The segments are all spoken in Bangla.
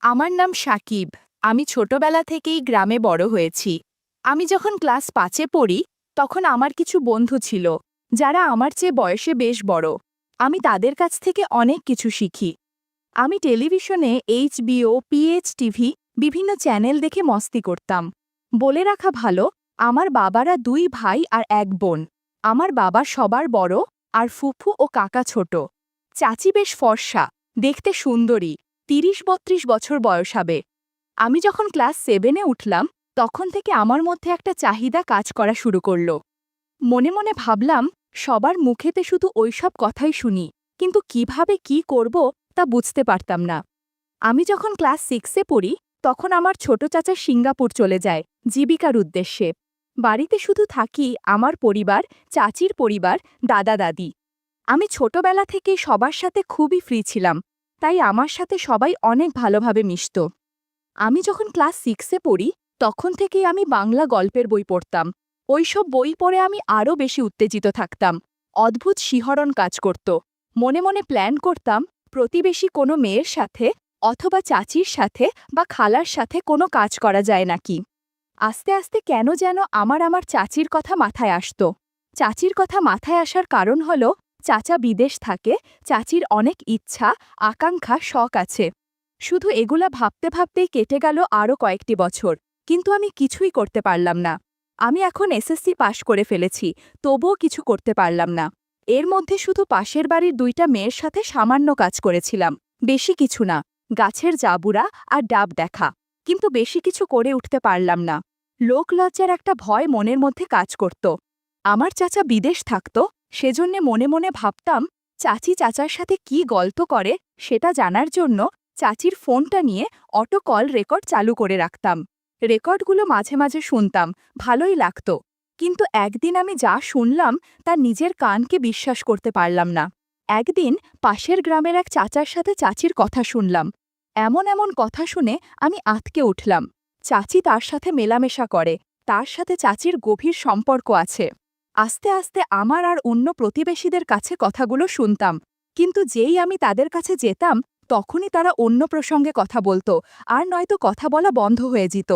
আমার নাম সাকিব। আমি ছোটবেলা থেকেই গ্রামে বড় হয়েছি। আমি যখন ক্লাস ৫-এ পড়ি, তখন আমার কিছু বন্ধু ছিল, যারা আমার চেয়ে বয়সে বেশ বড়। আমি তাদের কাছ থেকে অনেক কিছু শিখি। আমি টেলিভিশনে এইচবিও, পিএইচ টিভি বিভিন্ন চ্যানেল দেখে মস্তি করতাম। বলে রাখা ভালো, আমার বাবারা ২ ভাই আর ১ বোন। আমার বাবা সবার বড়, আর ফুফু ও কাকা ছোট। চাচি বেশ ফর্সা, দেখতে সুন্দরী, ৩০-৩২ বছর বয়স হবে। আমি যখন ক্লাস 7-এ উঠলাম, তখন থেকে আমার মধ্যে একটা চাহিদা কাজ করা শুরু করল। মনে মনে ভাবলাম, সবার মুখেতে শুধু ওইসব কথাই শুনি, কিন্তু কিভাবে কি করব তা বুঝতে পারতাম না। আমি যখন ক্লাস 6-এ পড়ি, তখন আমার ছোট চাচা সিঙ্গাপুর চলে যায় জীবিকার উদ্দেশ্যে। বাড়িতে শুধু থাকি আমার পরিবার, চাচির পরিবার, দাদা দাদি। আমি ছোটবেলা থেকে সবার সাথে খুবই ফ্রি ছিলাম, তাই আমার সাথে সবাই অনেক ভালোভাবে মিশত। আমি যখন ক্লাস 6-এ পড়ি, তখন থেকেই আমি বাংলা গল্পের বই পড়তাম। ওইসব বই পড়ে আমি আরও বেশি উত্তেজিত থাকতাম। অদ্ভুত শিহরণ কাজ করত। মনে মনে প্ল্যান করতাম, প্রতিবেশী কোনো মেয়ের সাথে অথবা চাচির সাথে বা খালার সাথে কোনো কাজ করা যায় নাকি। আস্তে আস্তে কেন যেন আমার চাচির কথা মাথায় আসত। চাচির কথা মাথায় আসার কারণ হল, চাচা বিদেশ থাকে, চাচির অনেক ইচ্ছা, আকাঙ্ক্ষা, শখ আছে। শুধু এগুলা ভাবতে ভাবতেই কেটে গেল আরও কয়েকটি বছর, কিন্তু আমি কিছুই করতে পারলাম না। আমি এখন এসএসসি পাশ করে ফেলেছি, তবুও কিছু করতে পারলাম না। এর মধ্যে শুধু পাশের বাড়ির 2টা মেয়ের সাথে সামান্য কাজ করেছিলাম, বেশি কিছু না, গাছের জাবুরা আর ডাব দেখা, কিন্তু বেশি কিছু করে উঠতে পারলাম না। লোকলজ্জার একটা ভয় মনের মধ্যে কাজ করত। আমার চাচা বিদেশ থাকত, সেজন্যে মনে মনে ভাবতাম, চাচি চাচার সাথে কি গল্প করে সেটা জানার জন্য চাচির ফোনটা নিয়ে অটো কল রেকর্ড চালু করে রাখতাম। রেকর্ডগুলো মাঝে মাঝে শুনতাম, ভালোই লাগত। কিন্তু একদিন আমি যা শুনলাম তা নিজের কানকে বিশ্বাস করতে পারলাম না। একদিন পাশের গ্রামের এক চাচার সাথে চাচির কথা শুনলাম। এমন এমন কথা শুনে আমি আঁতকে উঠলাম। চাচি তার সাথে মেলামেশা করে, তার সাথে চাচির গভীর সম্পর্ক আছে। আস্তে আস্তে আমার আর অন্য প্রতিবেশীদের কাছে কথাগুলো শুনতাম, কিন্তু যেই আমি তাদের কাছে যেতাম, তখনই তারা অন্য প্রসঙ্গে কথা বলতো, আর নয়তো কথা বলা বন্ধ হয়ে যেত।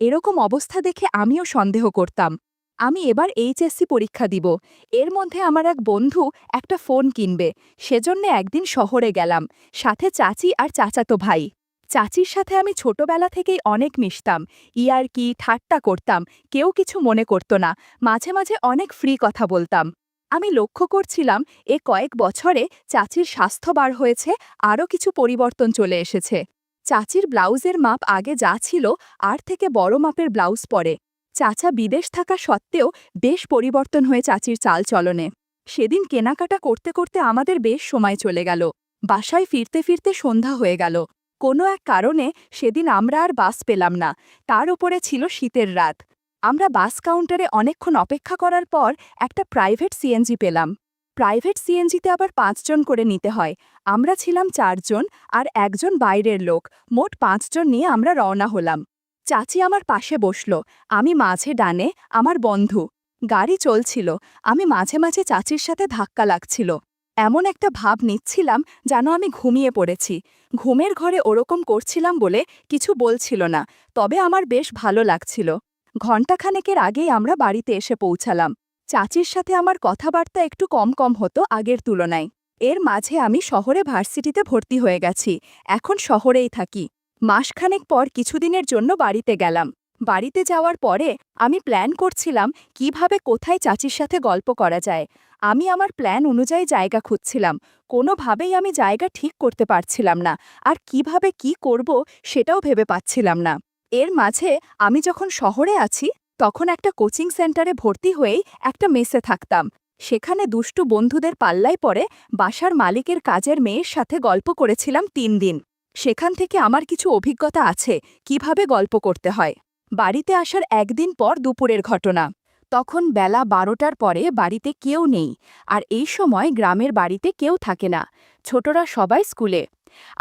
এরকম অবস্থা দেখে আমিও সন্দেহ করতাম। আমি এবার এইচএসসি পরীক্ষা দিব, এর মধ্যে আমার এক বন্ধু একটা ফোন কিনবে, সেজন্য একদিন শহরে গেলাম, সাথে চাচি আর চাচাতো ভাই। চাচির সাথে আমি ছোটবেলা থেকেই অনেক মিশতাম, ইয়ার্কি ঠাট্টা করতাম, কেউ কিছু মনে করত না, মাঝে মাঝে অনেক ফ্রি কথা বলতাম। আমি লক্ষ্য করছিলাম, এ কয়েক বছরে চাচির স্বাস্থ্য বার হয়েছে, আরও কিছু পরিবর্তন চলে এসেছে। চাচির ব্লাউজের মাপ আগে যা ছিল, আর থেকে বড় মাপের ব্লাউজ পরে। চাচা বিদেশ থাকা সত্ত্বেও বেশ পরিবর্তন হয়ে চাচির চালচলনে। সেদিন কেনাকাটা করতে করতে আমাদের বেশ সময় চলে গেল। বাসায় ফিরতে ফিরতে সন্ধ্যা হয়ে গেল। কোনো এক কারণে সেদিন আমরা আর বাস পেলাম না, তার উপরে ছিল শীতের রাত। আমরা বাস কাউন্টারে অনেকক্ষণ অপেক্ষা করার পর একটা প্রাইভেট সিএনজি পেলাম। প্রাইভেট সিএনজিতে আবার 5 জন করে নিতে হয়। আমরা ছিলাম 4 জন, আর একজন বাইরের লোক, মোট 5 জন নিয়ে আমরা রওনা হলাম। চাচি আমার পাশে বসল, আমি মাঝে ডানে, আমার বন্ধু। গাড়ি চলছিল, আমি মাঝে মাঝে চাচির সাথে ধাক্কা লাগছিল। এমন একটা ভাব নিচ্ছিলাম যেন আমি ঘুমিয়ে পড়েছি। ঘুমের ঘরে ওরকম করছিলাম বলে কিছু বলছিল না, তবে আমার বেশ ভালো লাগছিল। ঘণ্টাখানেকের আগেই আমরা বাড়িতে এসে পৌঁছালাম। চাচির সাথে আমার কথাবার্তা একটু কম কম হতো আগের তুলনায়। এর মাঝে আমি শহরে ভার্সিটিতে ভর্তি হয়ে গেছি, এখন শহরেই থাকি। মাসখানেক পর কিছুদিনের জন্য বাড়িতে গেলাম। বাড়িতে যাওয়ার পরে আমি প্ল্যান করছিলাম কিভাবে কোথায় চাচির সাথে গল্প করা যায়। আমি আমার প্ল্যান অনুযায়ী জায়গা খুঁজছিলাম, কোনোভাবেই আমি জায়গা ঠিক করতে পারছিলাম না, আর কিভাবে কি করব সেটাও ভেবে পাচ্ছিলাম না। এর মাঝে আমি যখন শহরে আছি, তখন একটা কোচিং সেন্টারে ভর্তি হয়েই একটা মেসে থাকতাম। সেখানে দুষ্টু বন্ধুদের পাল্লায় পড়ে বাসার মালিকের কাজের মেয়ের সাথে গল্প করেছিলাম 3 দিন। সেখান থেকে আমার কিছু অভিজ্ঞতা আছে কিভাবে গল্প করতে হয়। বাড়িতে আসার একদিন পর দুপুরের ঘটনা। তখন বেলা 12টার পরে বাড়িতে কেউ নেই, আর এই সময় গ্রামের বাড়িতে কেউ থাকে না, ছোটরা সবাই স্কুলে।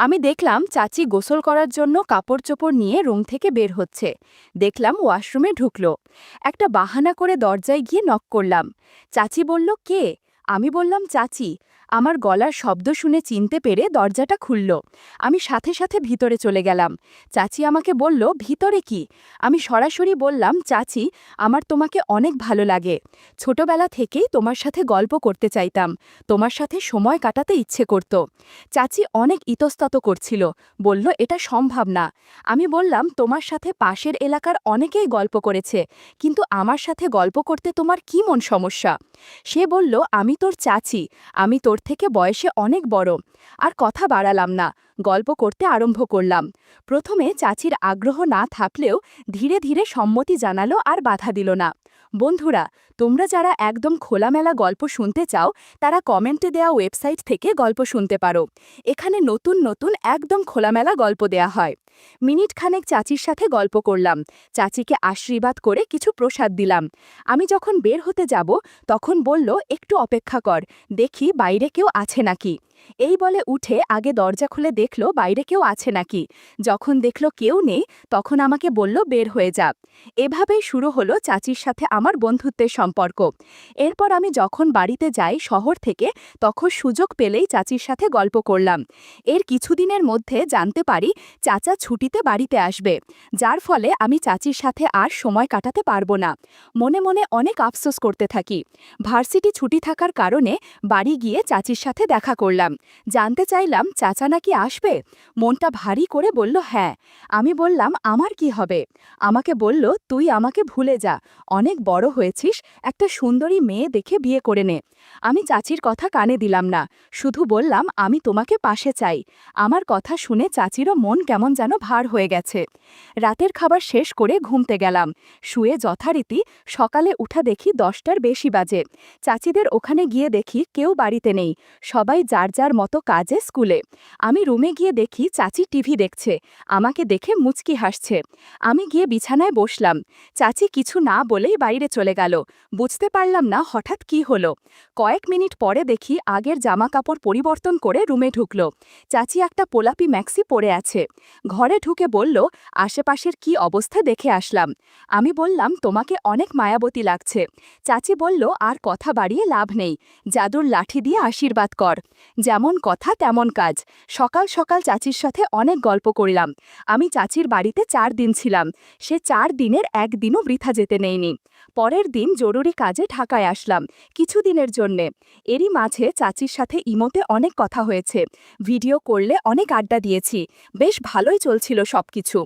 আমি দেখলাম চাচি গোসল করার জন্য কাপড় চোপড় নিয়ে রুম থেকে বের হচ্ছে। দেখলাম ওয়াশরুমে ঢুকল। একটা বাহানা করে দরজায় গিয়ে নক করলাম। চাচি বলল, কে? আমি বললাম, চাচি। আমার গলার শব্দ শুনে চিনতে পেরে দরজাটা খুলল। আমি সাথে সাথে ভিতরে চলে গেলাম। চাচি আমাকে বলল, ভিতরে কি? আমি সরাসরি বললাম, চাচি, আমার তোমাকে অনেক ভালো লাগে। ছোটবেলা থেকেই তোমার সাথে গল্প করতে চাইতাম, তোমার সাথে সময় কাটাতে ইচ্ছে করত। চাচি অনেক ইতস্তত করছিল, বলল, এটা সম্ভব না। আমি বললাম, তোমার সাথে পাশের এলাকার অনেকেই গল্প করেছে, কিন্তু আমার সাথে গল্প করতে তোমার কি মন সমস্যা? সে বলল, আমি তোর চাচি, আমি তোর থেকে বয়সে অনেক বড়। আর কথা বাড়ালাম না, গল্প করতে আরম্ভ করলাম। প্রথমে চাচির আগ্রহ না থাকলেও ধীরে ধীরে সম্মতি জানালো আর বাধা দিল না। বন্ধুরা, তোমরা যারা একদম খোলামেলা গল্প শুনতে চাও, তারা কমেন্টে দেওয়া ওয়েবসাইট থেকে গল্প শুনতে পারো। এখানে নতুন নতুন একদম খোলামেলা গল্প দেয়া হয়। মিনিট খানেক চাচির সাথে গল্প করলাম, চাচিকে আশীর্বাদ করে কিছু প্রসাদ দিলাম। আমি যখন বের হতে যাব, তখন বলল, একটু অপেক্ষা কর, দেখি বাইরে কেউ আছে নাকি। এই বলে উঠে আগে দরজা খুলে দেখল বাইরে কেউ আছে নাকি। যখন দেখল কেউ নেই, তখন আমাকে বলল, বের হয়ে যা। এভাবেই শুরু হলো চাচির সাথে আমার বন্ধুত্বের সম্পর্ক। এরপর আমি যখন বাড়িতে যাই শহর থেকে, তখন সুযোগ পেলেই চাচির সাথে গল্প করলাম। এর কিছুদিনের মধ্যে জানতে পারি চাচা ছুটিতে বাড়িতে আসবে, যার ফলে আমি চাচির সাথে আর সময় কাটাতে পারবো না। মনে মনে অনেক আফসোস করতে থাকি। ভার্সিটি ছুটি থাকার কারণে বাড়ি গিয়ে চাচির সাথে দেখা করলাম। জানতে চাইলাম চাচা নাকি আসবে। মনটা ভারী করে বলল, হ্যাঁ। আমি বললাম, আমার কি হবে? আমাকে বলল, তুই আমাকে ভুলে যা, অনেক বড় হয়েছিস, একটা সুন্দরী মেয়ে দেখে বিয়ে করে নে। আমি চাচির কথা কানে দিলাম না, শুধু বললাম, আমি তোমাকে পাশে চাই। আমার কথা শুনে চাচিরও মন কেমন যেন ভার হয়ে গেছে। রাতের খাবার শেষ করে ঘুমতে গেলাম। শুয়ে যথারীতি সকালে উঠা দেখি 10টার বেশি বাজে। চাচিদের ওখানে গিয়ে দেখি কেউ বাড়িতে নেই, সবাই যার যার মতো কাজে স্কুলে। আমি রুমে গিয়ে দেখি চাচি টিভি দেখছে, আমাকে দেখে মুচকি হাসছে। আমি গিয়ে বিছানায় বসলাম। চাচি কিছু না বলেই বাইরে চলে গেল। বুঝতে পারলাম না হঠাৎ কি হলো। কয়েক মিনিট পরে দেখি আগের জামা কাপড় পরিবর্তন করে রুমে ঢুকল। চাচি একটা পোলাপি ম্যাক্সি পরে আছে। ঘরে ঢুকে বলল, আশেপাশের কি অবস্থা দেখে আসলাম। আমি বললাম, তোমাকে অনেক মায়াবতী লাগছে। চাচি বলল, আর কথা বাড়িয়ে লাভ নেই, জাদুর লাঠি দিয়ে আশীর্বাদ কর। যেমন কথা তেমন কাজ। সকাল সকাল চাচির সাথে অনেক গল্প করলাম। আমি চাচির বাড়িতে 4 দিন ছিলাম। সে 4 দিনের একদিনও বৃথা যেতে নেয়নি। পরের দিন জরুরি কাজে ঢাকায় আসলাম, কিছুদিনের জন্যে। এরই মাঝে চাচির সাথে ইমোতে অনেক কথা হয়েছে, ভিডিও করলে অনেক আড্ডা দিয়েছি, বেশ ভালোই চলছিল সবকিছু।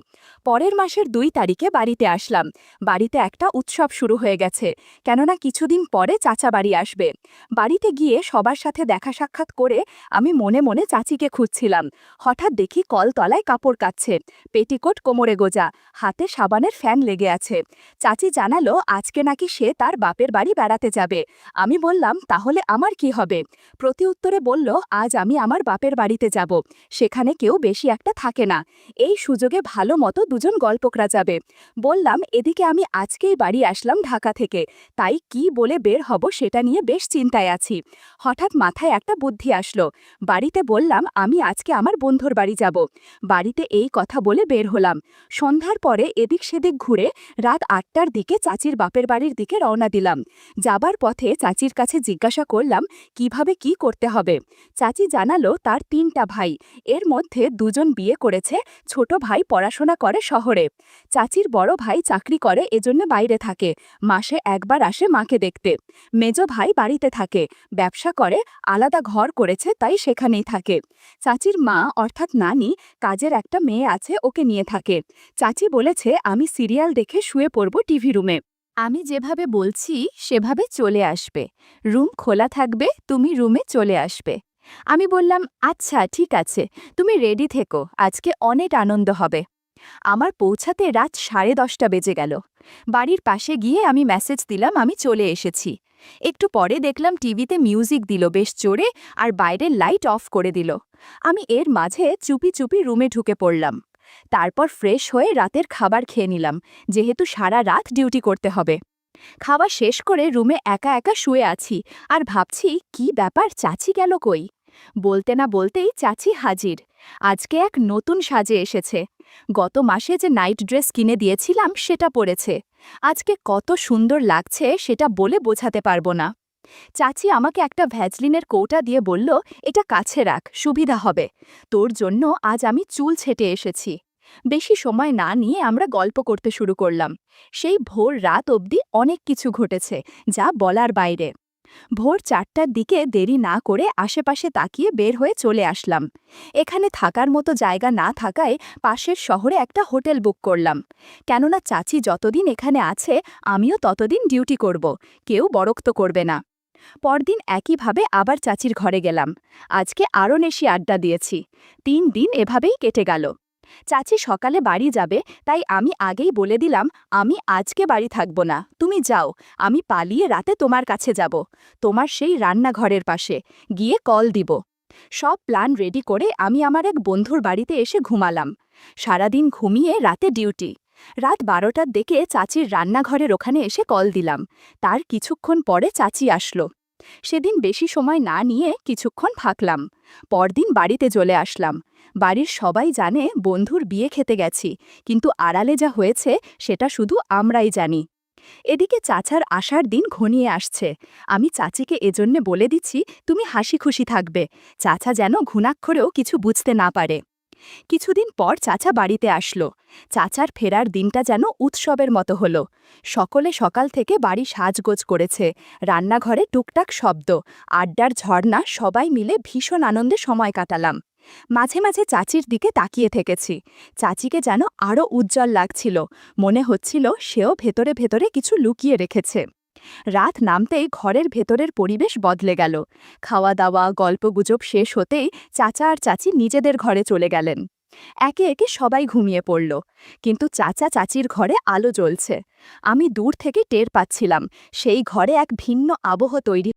পরের মাসের 2 তারিখে বাড়িতে আসলাম। বাড়িতে একটা উৎসব শুরু হয়ে গেছে, কেননা কিছুদিন পরে চাচা বাড়ি আসবে। বাড়িতে গিয়ে সবার সাথে দেখা সাক্ষাৎ করে আমি মনে মনে চাচিকে খুঁজছিলাম। হঠাৎ দেখি কলতলায় কাপড় কাচ্ছে, পেটিকোট কোমরে গোজা, হাতে সাবানের ফ্যান লেগে আছে। চাচি জানালো আজকে নাকি সে তার বাপের বাড়ি বেড়াতে যাবে। আমি বললাম, তাহলে আমার কি হবে? প্রতি উত্তরে বলল, আজ আমি আমার বাপের বাড়িতে যাব, সেখানে কেউ বেশি একটা থাকে না, এই সুযোগে ভালো মতো দুজন গল্প করা যাবে। বললাম, এদিকে আমি আজকেই বাড়ি আসলাম ঢাকা থেকে, তাই কি বলে বের হব সেটা নিয়ে বেশ চিন্তায় আছি। হঠাৎ মাথায় একটা বুদ্ধি আসলো। বাড়িতে বললাম, আমি আজকে আমার বন্ধুর বাড়ি যাব। বাড়িতে এই কথা বলে বের হলাম। সন্ধ্যার পরে এদিক সেদিক ঘুরে রাত 8টার দিকে চাচির বাপের বাড়ির দিকে রওনা দিলাম। যাবার পথে চাচির কাছে জিজ্ঞাসা করলাম, কিভাবে কি করতে হবে। চাচি জানালো তার 3টা ভাই, এর মধ্যে 2জন বিয়ে করেছে, ছোট ভাই পড়াশোনা করে শহরে। চাচির বড় ভাই চাকরি করে, এজন্য বাইরে থাকে, মাসে একবার আসে মাকে দেখতে। মেজ ভাই বাড়িতে থাকে, ব্যবসা করে, আলাদা ঘর করেছে, তাই সেখানেই থাকে। চাচির মা অর্থাৎ নানি কাজের একটা মেয়ে আছে, ওকে নিয়ে থাকে। চাচি বলেছে আমি সিরিয়াল দেখে শুয়ে পড়ব টিভি রুমে। আমি যেভাবে বলছি সেভাবে চলে আসবে, রুম খোলা থাকবে, তুমি রুমে চলে আসবে। আমি বললাম, আচ্ছা ঠিক আছে, তুমি রেডি থেকো, আজকে অনেক আনন্দ হবে। আমার পৌঁছাতে রাত 10:30 বেজে গেল। বাড়ির পাশে গিয়ে আমি মেসেজ দিলাম আমি চলে এসেছি। একটু পরে দেখলাম টিভিতে মিউজিক দিল বেশ জোরে, আর বাইরের লাইট অফ করে দিল। আমি এর মাঝে চুপি চুপি রুমে ঢুকে পড়লাম। তারপর ফ্রেশ হয়ে রাতের খাবার খেয়ে নিলাম, যেহেতু সারা রাত ডিউটি করতে হবে। খাওয়া শেষ করে রুমে একা একা শুয়ে আছি, আর ভাবছি কি ব্যাপার, চাচি গেল কই? বলতে না বলতেই চাচি হাজির। আজকে এক নতুন সাজে এসেছে। গত মাসে যে নাইট ড্রেস কিনে দিয়েছিলাম সেটা পরেছে। আজকে কত সুন্দর লাগছে সেটা বলে বোঝাতে পারবো না। চাচি আমাকে একটা ভ্যাজলিনের কৌটা দিয়ে বলল, এটা কাছে রাখ, সুবিধা হবে। তোর জন্য আজ আমি চুল ছেটে এসেছি। বেশি সময় না নিয়ে আমরা গল্প করতে শুরু করলাম। সেই ভোর রাত অবধি অনেক কিছু ঘটেছে, যা বলার বাইরে। ভোর 4টার দিকে দেরি না করে আশেপাশে তাকিয়ে বের হয়ে চলে আসলাম। এখানে থাকার মতো জায়গা না থাকায় পাশের শহরে একটা হোটেল বুক করলাম। কেননা চাচি যতদিন এখানে আছে আমিও ততদিন ডিউটি করব, কেউ বরক্ত করবে না। পরদিন একইভাবে আবার চাচির ঘরে গেলাম। আজকে আরও বেশি আড্ডা দিয়েছি। 3 দিন এভাবেই কেটে গেল। চাচি সকালে বাড়ি যাবে, তাই আমি আগেই বলে দিলাম, আমি আজকে বাড়ি থাকব না, তুমি যাও, আমি পালিয়ে রাতে তোমার কাছে যাব, তোমার সেই রান্নাঘরের পাশে গিয়ে কল দিব। সব প্ল্যান রেডি করে আমি আমার এক বন্ধুর বাড়িতে এসে ঘুমালাম। সারাদিন ঘুমিয়ে রাতে ডিউটি। রাত 12টার দিকে চাচির রান্নাঘরের ওখানে এসে কল দিলাম। তার কিছুক্ষণ পরে চাচি আসলো। সেদিন বেশি সময় না নিয়ে কিছুক্ষণ থাকলাম। পরদিন বাড়িতে চলে আসলাম। বাড়ির সবাই জানে বন্ধুর বিয়ে খেতে গেছি, কিন্তু আড়ালে যা হয়েছে সেটা শুধু আমরাই জানি। এদিকে চাচার আসার দিন ঘনিয়ে আসছে। আমি চাচিকে এজন্যে বলে দিচ্ছি, তুমি হাসি খুশি থাকবে, চাচা যেন ঘুণাক্ষরেও কিছু বুঝতে না পারে। কিছুদিন পর চাচা বাড়িতে আসলো। চাচার ফেরার দিনটা যেন উৎসবের মতো হলো। সকলে সকাল থেকে বাড়ি সাজগোজ করেছে, রান্নাঘরে টুকটাক শব্দ, আড্ডার ঝর্ণা, সবাই মিলে ভীষণ আনন্দে সময় কাটালাম। মাঝে মাঝে চাচির দিকে তাকিয়ে থেকেছি। চাচিকে যেন আরও উজ্জ্বল লাগছিল, মনে হচ্ছিল সেও ভেতরে ভেতরে কিছু লুকিয়ে রেখেছে। রাত নামতেই ঘরের ভেতরের পরিবেশ বদলে গেল। খাওয়া দাওয়া গল্পগুজব শেষ হতেই চাচা আর চাচি নিজেদের ঘরে চলে গেলেন। একে একে সবাই ঘুমিয়ে পড়ল, কিন্তু চাচা চাচির ঘরে আলো জ্বলছে। আমি দূর থেকে টের পাচ্ছিলাম, সেই ঘরে এক ভিন্ন আবহ তৈরি